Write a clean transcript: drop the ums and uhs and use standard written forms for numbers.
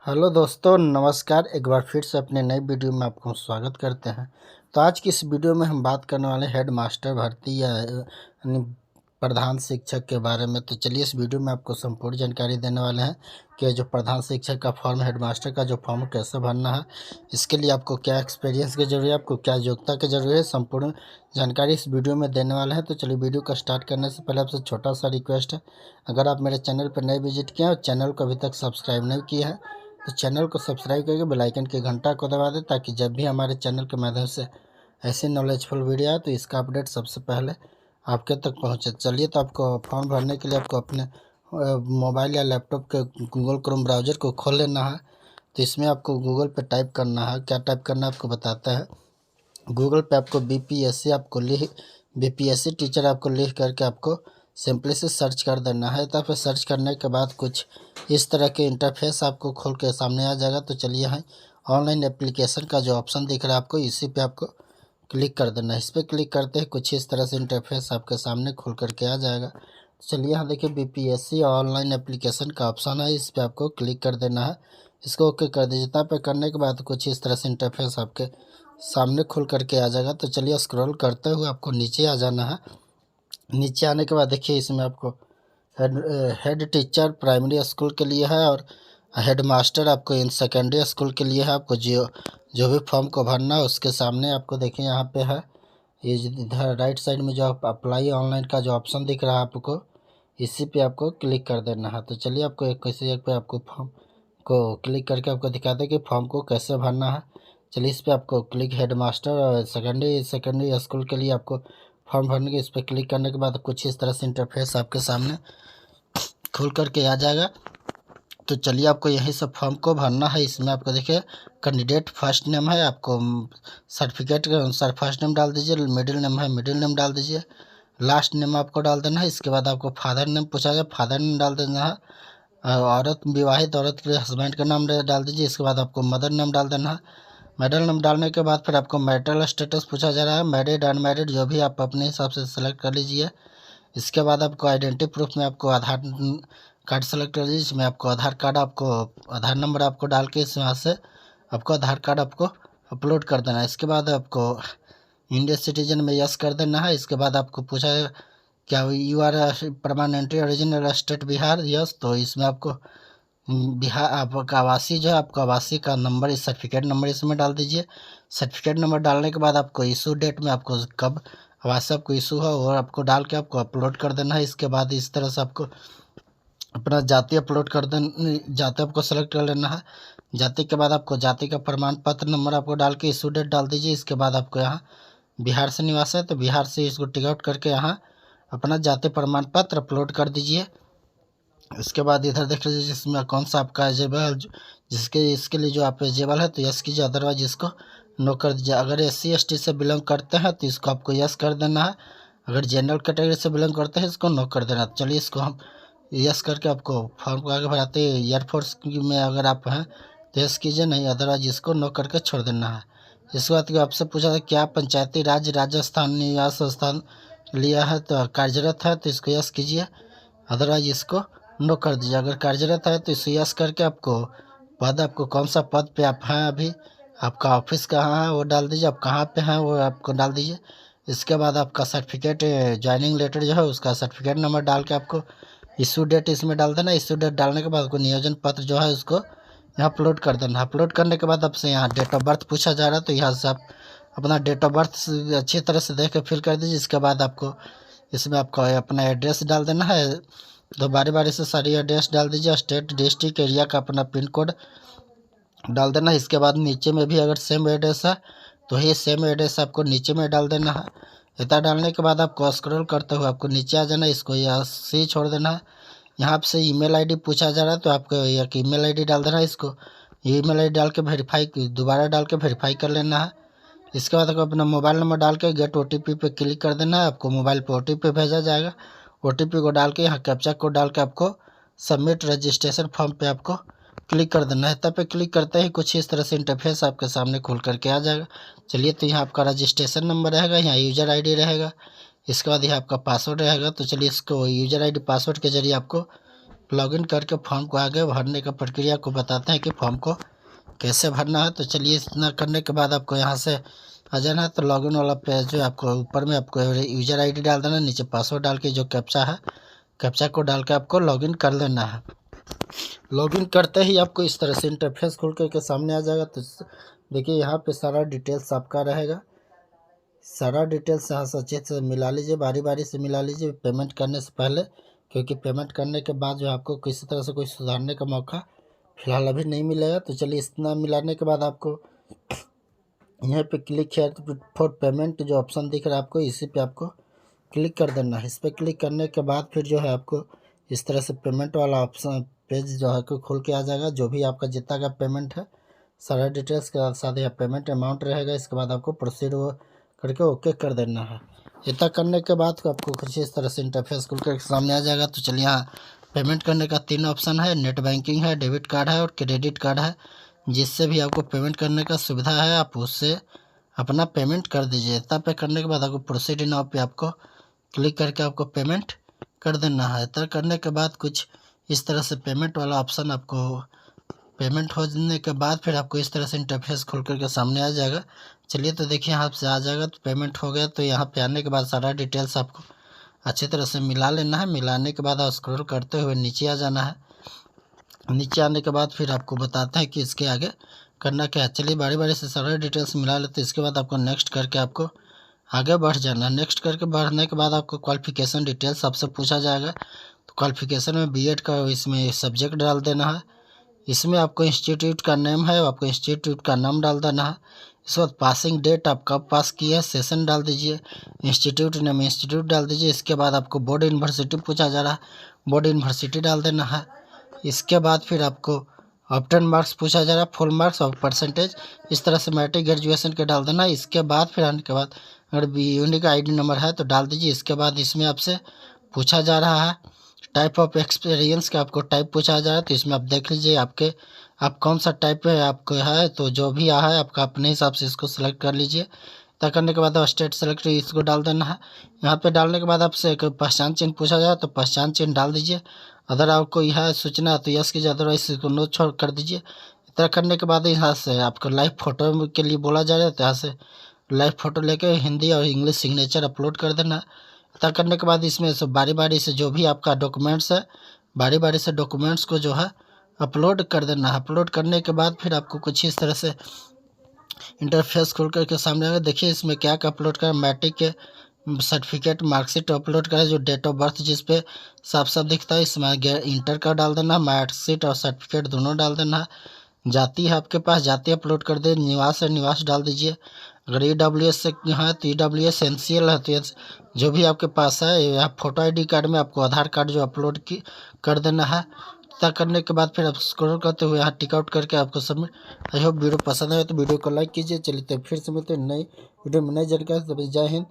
Hello दोस्तों, नमस्कार। एक बार फिर से अपने नई वीडियो में आपको स्वागत करते हैं। तो आज की इस वीडियो में हम बात करने वाले हेड मास्टर भर्ती या यानी प्रधान शिक्षक के बारे में। तो चलिए, इस वीडियो में आपको संपूर्ण जानकारी देने वाले हैं कि जो प्रधान शिक्षक का फॉर्म, हेड मास्टर का जो फॉर्म कैसे भरना है, इसके लिए आपको क्या एक्सपीरियंस की जरूरत है, आपको क्या योग्यता की जरूरत है, संपूर्ण जानकारी इस वीडियो में देने वाले हैं। तो चलिए, वीडियो को स्टार्ट करने से पहले आपसे छोटा सा रिक्वेस्ट है, अगर आप मेरे चैनल पर नए विजिट किए हैं और चैनल को अभी तक सब्सक्राइब नहीं किया है तो चैनल को सब्सक्राइब करके बेल आइकन के घंटा को दबा दें, ताकि जब भी हमारे चैनल के माध्यम से ऐसे नॉलेजफुल वीडियो आए तो इसका अपडेट सबसे पहले आपके तक पहुंचे। चलिए, तो आपको फॉर्म भरने के लिए आपको अपने मोबाइल या लैपटॉप के गूगल क्रोम ब्राउज़र को खोल लेना है। तो इसमें आपको गूगल पे टाइप करना है। क्या टाइप करना है आपको बताता है। गूगल पे आपको बीपीएससी टीचर आपको लिख करके आपको सिंपली से सर्च कर देना है। तो फिर सर्च करने के बाद कुछ इस तरह के इंटरफेस आपको खोल के सामने आ जाएगा। तो चलिए, यहाँ ऑनलाइन एप्लीकेशन का जो ऑप्शन दिख रहा है आपको, इसी पे आपको क्लिक कर देना है। इस पर क्लिक करते ही कुछ इस तरह से इंटरफेस आपके सामने खुल करके आ जाएगा। तो चलिए, यहाँ देखिए बीपीएससी ऑनलाइन एप्लीकेशन का ऑप्शन है, इस पर आपको क्लिक कर देना है। इसको ओके कर दीजिए। इतना पे करने के बाद कुछ इस तरह से इंटरफेस आपके सामने खुल करके आ जाएगा। तो चलिए, स्क्रॉल करते हुए आपको नीचे आ जाना है। नीचे आने के बाद देखिए, इसमें आपको हेड टीचर प्राइमरी स्कूल के लिए है और हेड मास्टर आपको इन सेकेंडरी स्कूल के लिए है। आपको जो जो भी फॉर्म को भरना है उसके सामने आपको देखिए यहाँ पे है, ये इधर राइट साइड में जो आप अप्लाई ऑनलाइन का जो ऑप्शन दिख रहा है आपको, इसी पे आपको क्लिक कर देना है। तो चलिए, आपको एक किसी एक पे आपको फॉर्म को क्लिक करके आपको दिखाते हैं कि फॉर्म को कैसे भरना है। चलिए, इस पर आपको क्लिक हेड मास्टर और सेकेंडरी स्कूल के लिए आपको फॉर्म भरने के, इस पर क्लिक करने के बाद कुछ इस तरह से इंटरफेस आपके सामने खुल करके आ जाएगा। तो चलिए, आपको यही सब फॉर्म को भरना है। इसमें आपको देखिए कैंडिडेट फर्स्ट नेम है, आपको सर्टिफिकेट के अनुसार फर्स्ट नेम डाल दीजिए। मिडिल नेम है, मिडिल नेम डाल दीजिए। लास्ट नेम आपको डाल देना है। इसके बाद आपको फादर नेम पूछा जाए, फादर नेम डाल देना है। औरत, विवाहित औरत के लिए हस्बैंड का नाम डाल दीजिए। इसके बाद आपको मदर नेम डाल देना है। मदर नेम डालने के बाद फिर आपको मैरिटल स्टेटस पूछा जा रहा है, मैरिड अनमैरिड जो भी आप अपने हिसाब से सेलेक्ट कर लीजिए। इसके बाद आपको आइडेंटिटी प्रूफ में आपको आधार कार्ड सेलेक्ट कर लीजिए। इसमें आपको आधार कार्ड, आपको आधार नंबर आपको डाल के इस यहाँ से आपको आधार कार्ड आपको अपलोड कर देना है। इसके बाद आपको इंडियन सिटीजन में यस कर देना है। इसके बाद आपको पूछा है क्या you are permanently original state Bihar, yes. तो इसमें आपको बिहार आपका आवासीय जो है, आपका आवासीय का नंबर, इस सर्टिफिकेट नंबर इसमें डाल दीजिए। सर्टिफिकेट नंबर डालने के बाद आपको इशू डेट में आपको कब आवासीय आपको इशू हो और आपको डाल के आपको अपलोड कर देना है। इसके बाद इस तरह से आपको अपना जाति अपलोड कर देना, जाति आपको सेलेक्ट कर लेना है। जाति के बाद आपको जाति का प्रमाण पत्र नंबर आपको डाल के इशू डेट डाल दीजिए। इसके बाद आपको यहाँ बिहार से निवास है तो बिहार से इसको टिक आउट करके यहाँ अपना जाति प्रमाण पत्र अपलोड कर दीजिए। इसके बाद इधर देख लीजिए जिसमें कौन सा आपका एलिजिबल, जिसके इसके लिए जो आप एलिजिबल है तो यस कीजिए, अदरवाइज इसको नो कर दीजिए। अगर SC ST से बिलोंग करते हैं तो इसको आपको यस कर देना है। अगर जनरल कैटेगरी से बिलोंग करते हैं इसको नो कर देना। चलिए, इसको हम यस करके आपको फॉर्म को आगे बढ़ाते हैं। एयरफोर्स में अगर आप हैं तो यस कीजिए, नहीं अदरवाइज इसको नो करके छोड़ देना है। इसके बाद आपसे पूछा था क्या पंचायती राज राजस्थान निवास स्थान लिया है तो कार्यरत है तो इसको यस कीजिए, अदरवाइज इसको नो कर दीजिए। अगर कार्यरत है तो इसे यस करके आपको पद, आपको कौन सा पद पे आप हैं अभी, आपका ऑफिस कहाँ है वो डाल दीजिए, आप कहाँ पे हैं वो आपको डाल दीजिए। इसके बाद आपका सर्टिफिकेट, ज्वाइनिंग लेटर जो है उसका सर्टिफिकेट नंबर डाल के आपको इशू डेट इसमें डाल देना। इशू डेट डालने के बाद आपको नियोजन पत्र जो है उसको यहाँ अपलोड कर देना। अपलोड करने के बाद आपसे यहाँ डेट ऑफ बर्थ पूछा जा रहा है तो यहाँ से आप अपना डेट ऑफ बर्थ अच्छी तरह से देख के फिल कर दीजिए। इसके बाद आपको इसमें आपका अपना एड्रेस डाल देना है। तो बारी बारी से सारी एड्रेस डाल दीजिए, स्टेट, डिस्ट्रिक्ट, एरिया का अपना पिन कोड डाल देना है। इसके बाद नीचे में भी अगर सेम एड्रेस है तो ये सेम एड्रेस आपको नीचे में डाल देना है। इतना डालने के बाद आपको स्क्रॉल करते हुए आपको नीचे आ जाना है, इसको यहाँ से छोड़ देना है। यहाँ आपसे ईमेल आईडी पूछा जा रहा है तो आपको एक ईमेल आईडी डाल देना है। इसको ईमेल आईडी डाल के वेरीफाई, दोबारा डाल के वेरीफाई कर लेना है। इसके बाद आपको अपना मोबाइल नंबर डाल के गेट OTP पे क्लिक कर देना है। आपको मोबाइल पे OTP भेजा जाएगा। OTP को डाल के यहाँ कैप्चा कोड डाल के आपको सबमिट रजिस्ट्रेशन फॉर्म पे आपको क्लिक कर देना है। तब पे क्लिक करते ही कुछ इस तरह से इंटरफेस आपके सामने खुल करके आ जाएगा। चलिए, तो यहाँ आपका रजिस्ट्रेशन नंबर रहेगा, यहाँ यूज़र ID रहेगा। इसके बाद यहाँ आपका पासवर्ड रहेगा। तो चलिए, इसको यूज़र ID पासवर्ड के जरिए आपको लॉगिन करके फॉर्म को आगे भरने का प्रक्रिया को बताते हैं कि फॉर्म को कैसे भरना है। तो चलिए, इतना करने के बाद आपको यहाँ से आ जाना है। तो लॉगिन वाला पेज जो आपको ऊपर में आपको यूज़र आईडी डाल देना, नीचे पासवर्ड डाल के जो कैप्चा है, कैप्चा को डाल के आपको लॉगिन कर लेना है। लॉगिन करते ही आपको इस तरह से इंटरफेस खुल करके सामने आ जाएगा। तो देखिए, यहाँ पे सारा डिटेल्स आपका रहेगा। सारा डिटेल्स यहाँ से अच्छे से मिला लीजिए, बारी बारी से मिला लीजिए पेमेंट करने से पहले, क्योंकि पेमेंट करने के बाद जो आपको किसी तरह से कोई सुधारने का मौका फ़िलहाल अभी नहीं मिलेगा। तो चलिए, इतना मिलाने के बाद आपको यहाँ पे क्लिक हेयर फॉर पेमेंट जो ऑप्शन दिख रहा है आपको, इसी पे आपको क्लिक कर देना है। इस पर क्लिक करने के बाद फिर जो है आपको इस तरह से पेमेंट वाला ऑप्शन पेज जो है को खोल के आ जाएगा। जो भी आपका जितना का पेमेंट है, सारा डिटेल्स के साथ यहाँ पेमेंट अमाउंट रहेगा। इसके बाद आपको प्रोसीड करके ओके कर देना है। इतना करने के बाद आपको कुछ इस तरह से इंटरफेस खुल कर सामने आ जाएगा। तो चलिए, यहाँ पेमेंट करने का 3 ऑप्शन है, नेट बैंकिंग है, डेबिट कार्ड है और क्रेडिट कार्ड है। जिससे भी आपको पेमेंट करने का सुविधा है, आप उससे अपना पेमेंट कर दीजिए। इतना पे करने के बाद आपको प्रोसीड नाउ पे आपको क्लिक करके आपको पेमेंट कर देना है। इतना करने के बाद कुछ इस तरह से पेमेंट वाला ऑप्शन आपको पेमेंट हो जाने के बाद फिर आपको इस तरह से इंटरफेस खोल करके सामने आ जाएगा। चलिए, तो देखिए, यहाँ से आ जाएगा। तो पेमेंट हो गया। तो यहाँ पे आने के बाद सारा डिटेल्स आपको अच्छी तरह से मिला लेना है। मिलाने के बाद आप स्क्रॉल करते हुए नीचे आ जाना है। नीचे आने के बाद फिर आपको बताते हैं कि इसके आगे करना क्या है। चलिए, बारी बारी से सारे डिटेल्स मिला लेते हैं। इसके बाद आपको नेक्स्ट करके आपको आगे बढ़ जाना है। नेक्स्ट करके बढ़ने के बाद आपको क्वालिफिकेशन डिटेल्स आपसे पूछा जाएगा। तो क्वालिफिकेशन में बीएड का इसमें सब्जेक्ट डाल देना है। इसमें आपको इंस्टीट्यूट का नेम है, आपको इंस्टीट्यूट का नाम डाल देना है। इसके बाद पासिंग डेट आप कब पास किए, सेशन डाल दीजिए। इंस्टीट्यूट नेम इंस्टीट्यूट डाल दीजिए। इसके बाद आपको बोर्ड यूनिवर्सिटी पूछा जा रहा है, बोर्ड यूनिवर्सिटी डाल देना है। इसके बाद फिर आपको ऑप्टेन मार्क्स पूछा जा रहा है, फुल मार्क्स और परसेंटेज। इस तरह से मैट्रिक ग्रेजुएशन के डाल देना। इसके बाद फिर आने के बाद अगर यूनिक आईडी नंबर है तो डाल दीजिए। इसके बाद इसमें आपसे पूछा जा रहा है टाइप ऑफ एक्सपीरियंस का, आपको टाइप पूछा जा रहा है। तो इसमें आप देख लीजिए आप कौन सा टाइप है आपको है। तो जो भी आ है आपका अपने हिसाब से इसको सेलेक्ट कर लीजिए। तय करने के बाद स्टेट सेलेक्ट इसको डाल देना है। यहाँ पे डालने के बाद आपसे एक पहचान चिन्ह पूछा जाए तो पहचान चिन्ह डाल दीजिए। अगर आपको यह सूचना तो यस कीजिए, अदरवाइज इसको नो छोड़ कर दीजिए। इतना करने के बाद यहाँ से आपको लाइव फोटो के लिए बोला जा रहा है। तो यहाँ से लाइव फोटो लेके हिंदी और इंग्लिश सिग्नेचर अपलोड कर देना। इतना करने के बाद इसमें से बारी बारी से जो भी आपका डॉक्यूमेंट्स है, बारी बारी से डॉक्यूमेंट्स को जो है अपलोड कर देना है। अपलोड करने के बाद फिर आपको कुछ इस तरह से इंटरफेस खोल करके सामने आएगा। देखिए, इसमें क्या क्या अपलोड करें, मैट्रिक के सर्टिफिकेट, मार्कशीट अपलोड करें जो डेट ऑफ बर्थ जिस पे साफ साफ दिखता है। इसमें इंटर का डाल देना, मार्कशीट और सर्टिफिकेट दोनों डाल देना है। जाति है आपके पास, जाति अपलोड कर दे। निवास है, निवास डाल दीजिए। अगर EWS से है तो EWS NCL है तो जो भी आपके पास है। या फोटो ID कार्ड में आपको आधार कार्ड जो अपलोड की कर देना है। इतना करने के बाद फिर आप स्क्रॉल करते हुए यहाँ टिक आउट करके आपको सबमिट। आई होप वीडियो पसंद आए तो वीडियो को लाइक कीजिए। चलिए, तो फिर से मिलते हैं नई वीडियो में नई जानकारी। जय हिंद।